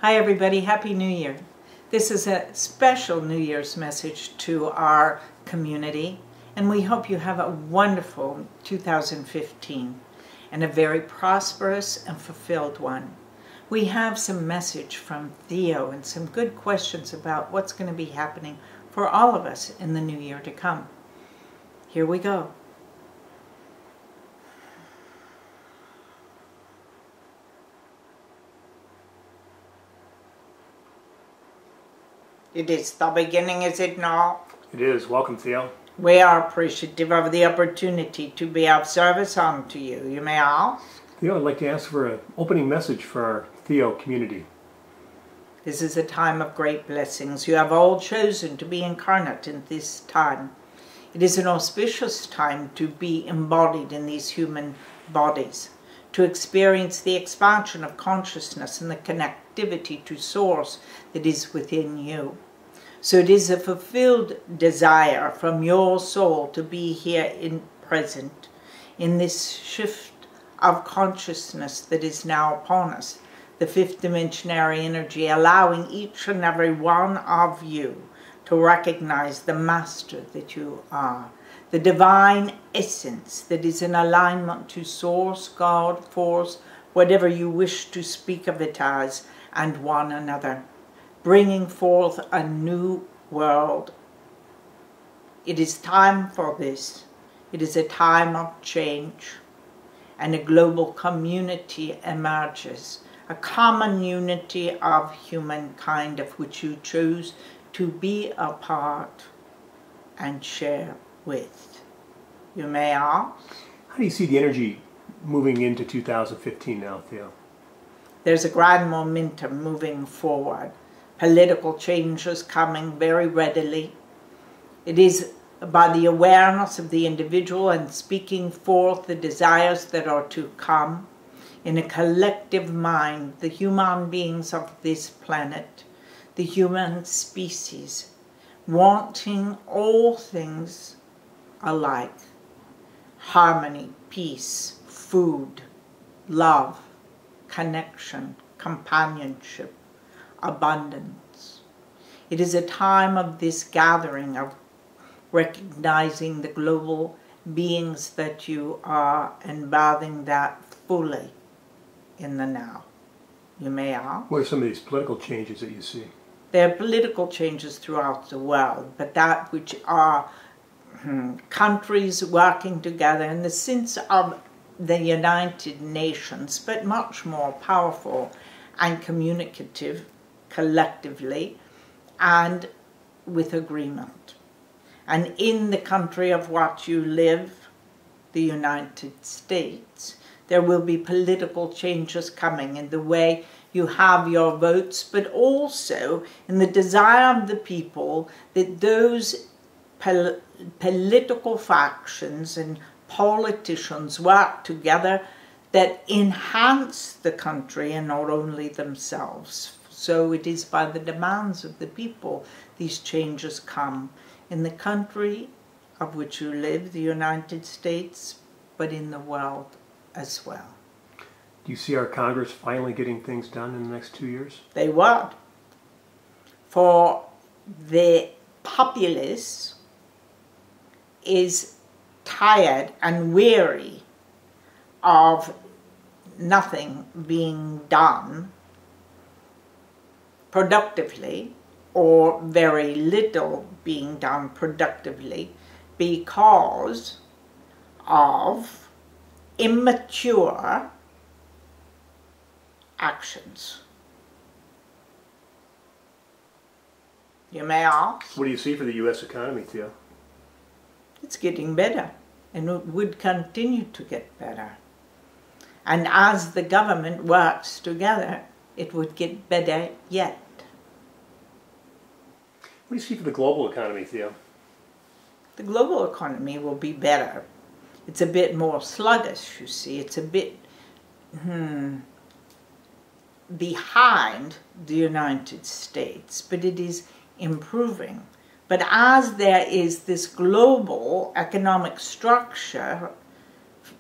Hi everybody, Happy New Year. This is a special New Year's message to our community, and we hope you have a wonderful 2015 and a very prosperous and fulfilled one. We have some message from THEO and some good questions about what's going to be happening for all of us in the new year to come. Here we go. It is the beginning, is it not? It is. Welcome, Theo. We are appreciative of the opportunity to be of service unto you. You may ask? Theo, I'd like to ask for an opening message for our THEO community. This is a time of great blessings. You have all chosen to be incarnate in this time. It is an auspicious time to be embodied in these human bodies, to experience the expansion of consciousness and the connectivity to Source that is within you. So it is a fulfilled desire from your soul to be here in present, in this shift of consciousness that is now upon us, the fifth dimensionary energy, allowing each and every one of you to recognize the master that you are, the divine essence that is in alignment to Source, God, Force, whatever you wish to speak of it as, and one another, bringing forth a new world. It is time for this. It is a time of change, and a global community emerges, a common unity of humankind of which you choose to be a part and share with. You may ask? How do you see the energy moving into 2015 now, Theo? There's a grand momentum moving forward. Political changes coming very readily. It is by the awareness of the individual and speaking forth the desires that are to come in a collective mind, the human beings of this planet, the human species, wanting all things alike: harmony, peace, food, love, connection, companionship, abundance. It is a time of this gathering, of recognizing the global beings that you are and bathing that fully in the now. You may ask? What are some of these political changes that you see? There are political changes throughout the world, but that which are countries working together in the sense of the United Nations, but much more powerful and communicative collectively and with agreement. And in the country of what you live, the United States, there will be political changes coming in the way you have your votes, but also in the desire of the people that those political factions and politicians work together that enhance the country and not only themselves. So it is by the demands of the people these changes come in the country of which you live, the United States, but in the world as well. Do you see our Congress finally getting things done in the next 2 years? They would. For the populace is tired and weary of nothing being done productively, or very little being done productively, because of immature actions. You may ask? What do you see for the U.S. economy, Theo? It's getting better, and it would continue to get better. And as the government works together, it would get better yet. What do you see for the global economy, Theo? The global economy will be better. It's a bit more sluggish, you see. It's a bit behind the United States, but it is improving. But as there is this global economic structure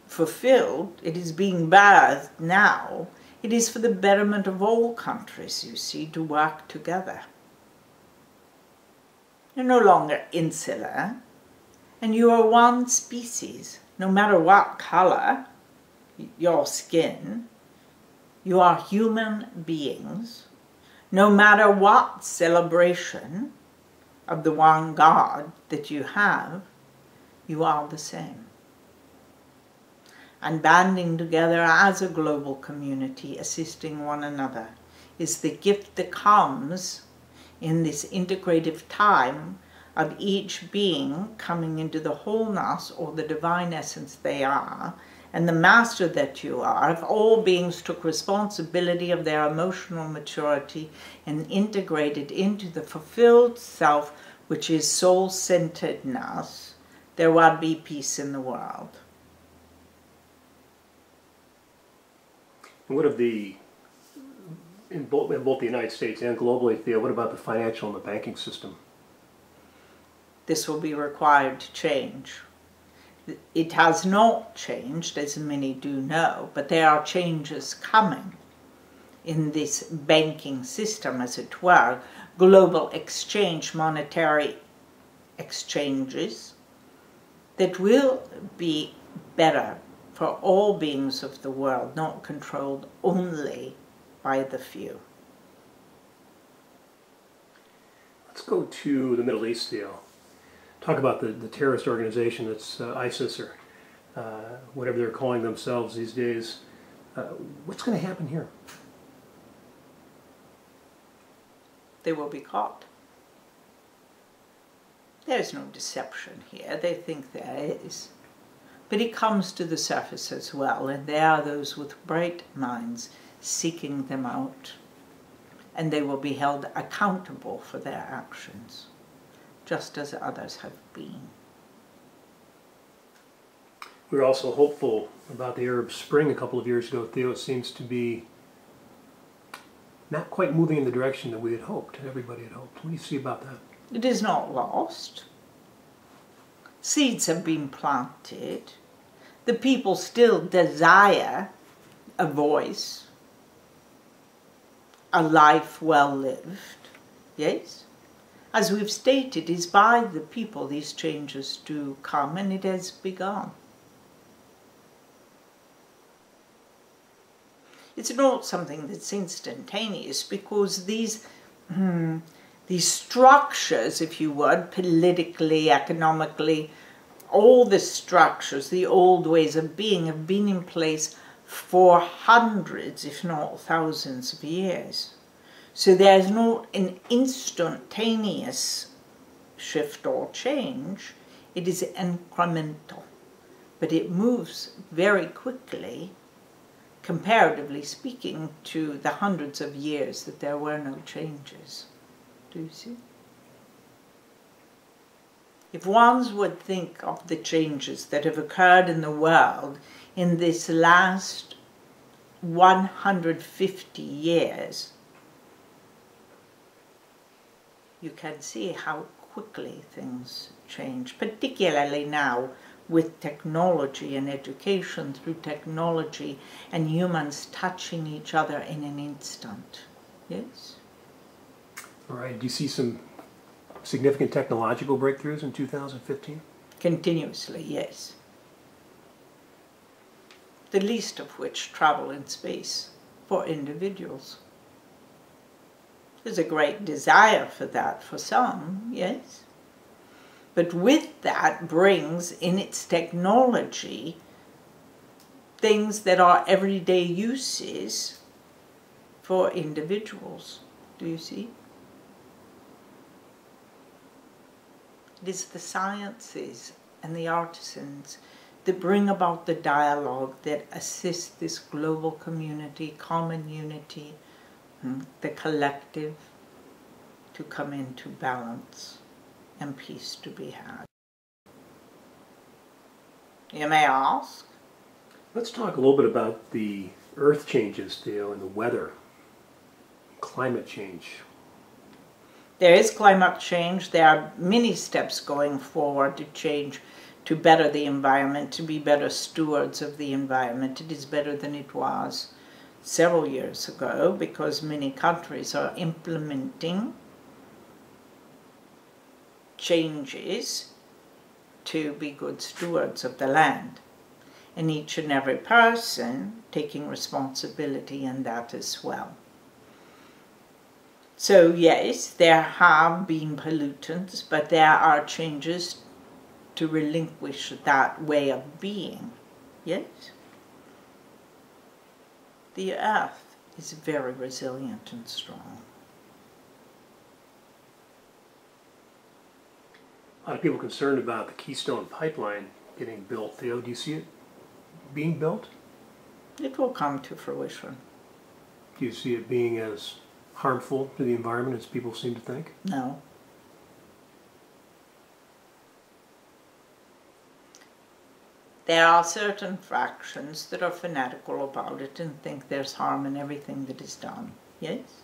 fulfilled, it is being birthed now, It is for the betterment of all countries, you see, to work together. You're no longer insular, and you are one species. No matter what color your skin, you are human beings. No matter what celebration of the one God that you have, you are the same. And banding together as a global community, assisting one another, is the gift that comes in this integrative time of each being coming into the wholeness or the divine essence they are, and the master that you are. If all beings took responsibility of their emotional maturity and integrated into the fulfilled self, which is soul-centeredness, there would be peace in the world. And what of the, in both the United States and globally, Theo, what about the financial and the banking system? This will be required to change. It has not changed, as many do know, but there are changes coming in this banking system, as it were, global exchange, monetary exchanges, that will be better for all beings of the world, not controlled only by the few. Let's go to the Middle East, Theo. Talk about the terrorist organization that's ISIS, or whatever they're calling themselves these days. What's going to happen here? They will be caught. There's no deception here. They think there is. But it comes to the surface as well, and there are those with bright minds seeking them out, and they will be held accountable for their actions, just as others have been. We were also hopeful about the Arab Spring a couple of years ago, Theo. It seems to be not quite moving in the direction that we had hoped, everybody had hoped. What do you see about that? It is not lost. Seeds have been planted. The people still desire a voice, a life well lived, yes? As we've stated, it is by the people these changes do come, and it has begun. It's not something that's instantaneous, because these structures, if you would, politically, economically, all the structures, the old ways of being, have been in place for hundreds, if not thousands of years. So there's not an instantaneous shift or change. It is incremental, but it moves very quickly, comparatively speaking, to the hundreds of years that there were no changes. Do you see? If one would think of the changes that have occurred in the world in this last 150 years, you can see how quickly things change, particularly now with technology and education through technology and humans touching each other in an instant. Yes? All right. Do you see some significant technological breakthroughs in 2015? Continuously, yes. The least of which travel in space for individuals. There's a great desire for that for some, yes. But with that brings in its technology things that are everyday uses for individuals. Do you see? It is the sciences and the artisans that bring about the dialogue that assist this global community, common unity, the collective, to come into balance and peace to be had. You may ask? Let's talk a little bit about the earth changes, Theo, and the weather, climate change. There is climate change. There are many steps going forward to change, to better the environment, to be better stewards of the environment. It is better than it was several years ago, because many countries are implementing changes to be good stewards of the land, and each and every person taking responsibility in that as well. So yes, there have been pollutants, but there are changes to relinquish that way of being. Yes? The earth is very resilient and strong. A lot of people concerned about the Keystone Pipeline getting built. Theo, do you see it being built? It will come to fruition. Do you see it being as harmful to the environment as people seem to think? No. There are certain fractions that are fanatical about it and think there's harm in everything that is done. Yes?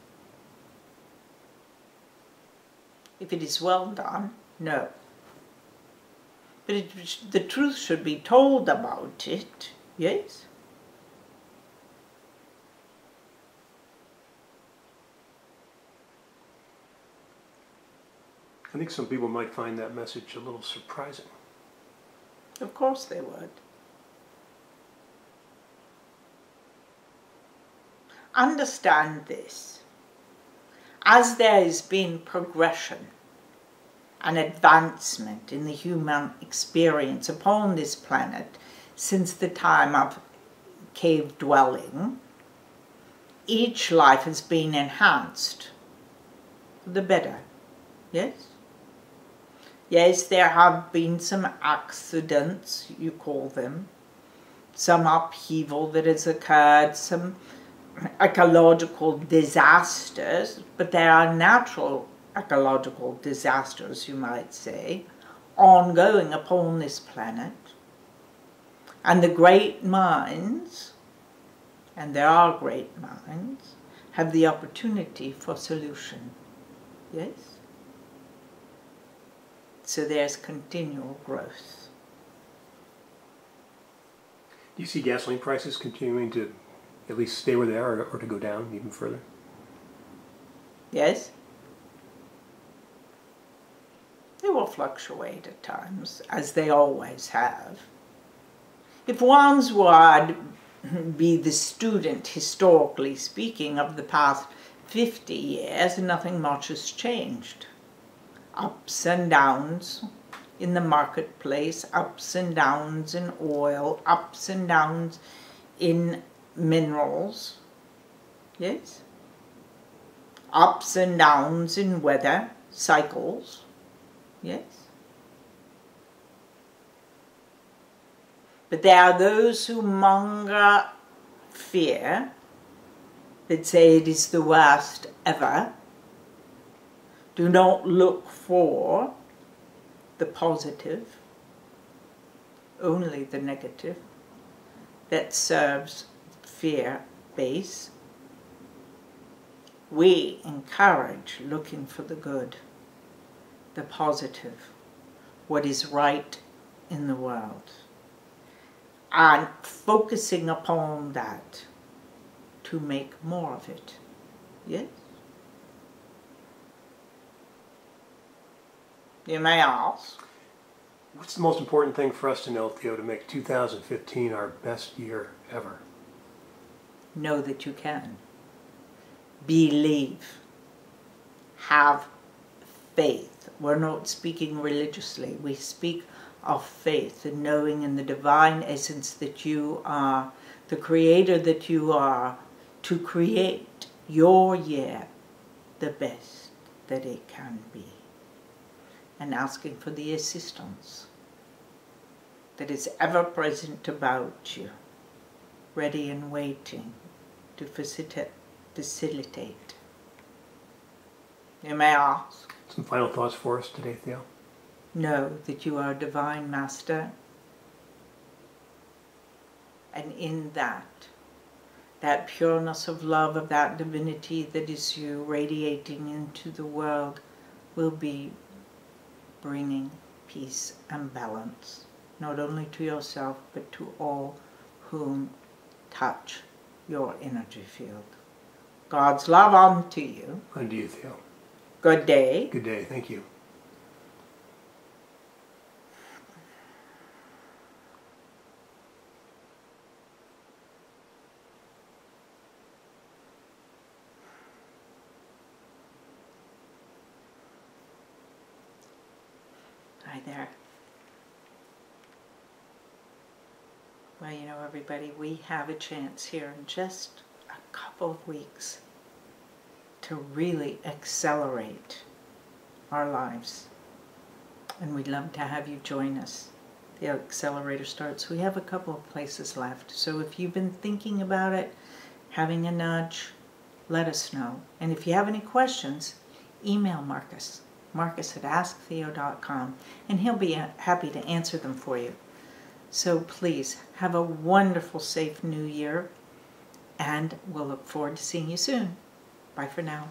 If it is well done, no. But the truth should be told about it. Yes? I think some people might find that message a little surprising. Of course they would. Understand this. As there has been progression and advancement in the human experience upon this planet since the time of cave dwelling, each life has been enhanced for the better. Yes? Yes, there have been some accidents, you call them, some upheaval that has occurred, some ecological disasters, but there are natural ecological disasters, you might say, ongoing upon this planet. And the great minds, and there are great minds, have the opportunity for solution. Yes? So there's continual growth. Do you see gasoline prices continuing to at least stay where they are, or to go down even further? Yes? They will fluctuate at times, as they always have. If one's would be the student, historically speaking, of the past 50 years, nothing much has changed. Ups and downs in the marketplace, ups and downs in oil, ups and downs in minerals. Yes? Ups and downs in weather cycles. Yes? But there are those who monger fear, that say it is the worst ever. Do not look for the positive, only the negative, that serves fear base. We encourage looking for the good, the positive, what is right in the world, and focusing upon that to make more of it. Yes? You may ask. What's the most important thing for us to know, Theo, to make 2015 our best year ever? Know that you can. Believe. Have faith. We're not speaking religiously. We speak of faith and knowing in the divine essence that you are, the creator that you are, to create your year the best that it can be. And asking for the assistance that is ever present about you, ready and waiting to facilitate. You may ask. Some final thoughts for us today, Theo? Know that you are a divine master, and in that pureness of love, of that divinity that is you radiating into the world, will be bringing peace and balance, not only to yourself, but to all whom touch your energy field. God's love unto you. Unto you, Theo. Good day. Good day. Thank you. Hi there. Well, you know, everybody, we have a chance here in just a couple of weeks to really accelerate our lives. And we'd love to have you join us. The accelerator starts. We have a couple of places left. So if you've been thinking about it, having a nudge, let us know. And if you have any questions, email Marcus at AskTHEO.com, and he'll be happy to answer them for you. So please, have a wonderful, safe new year, and we'll look forward to seeing you soon. Bye for now.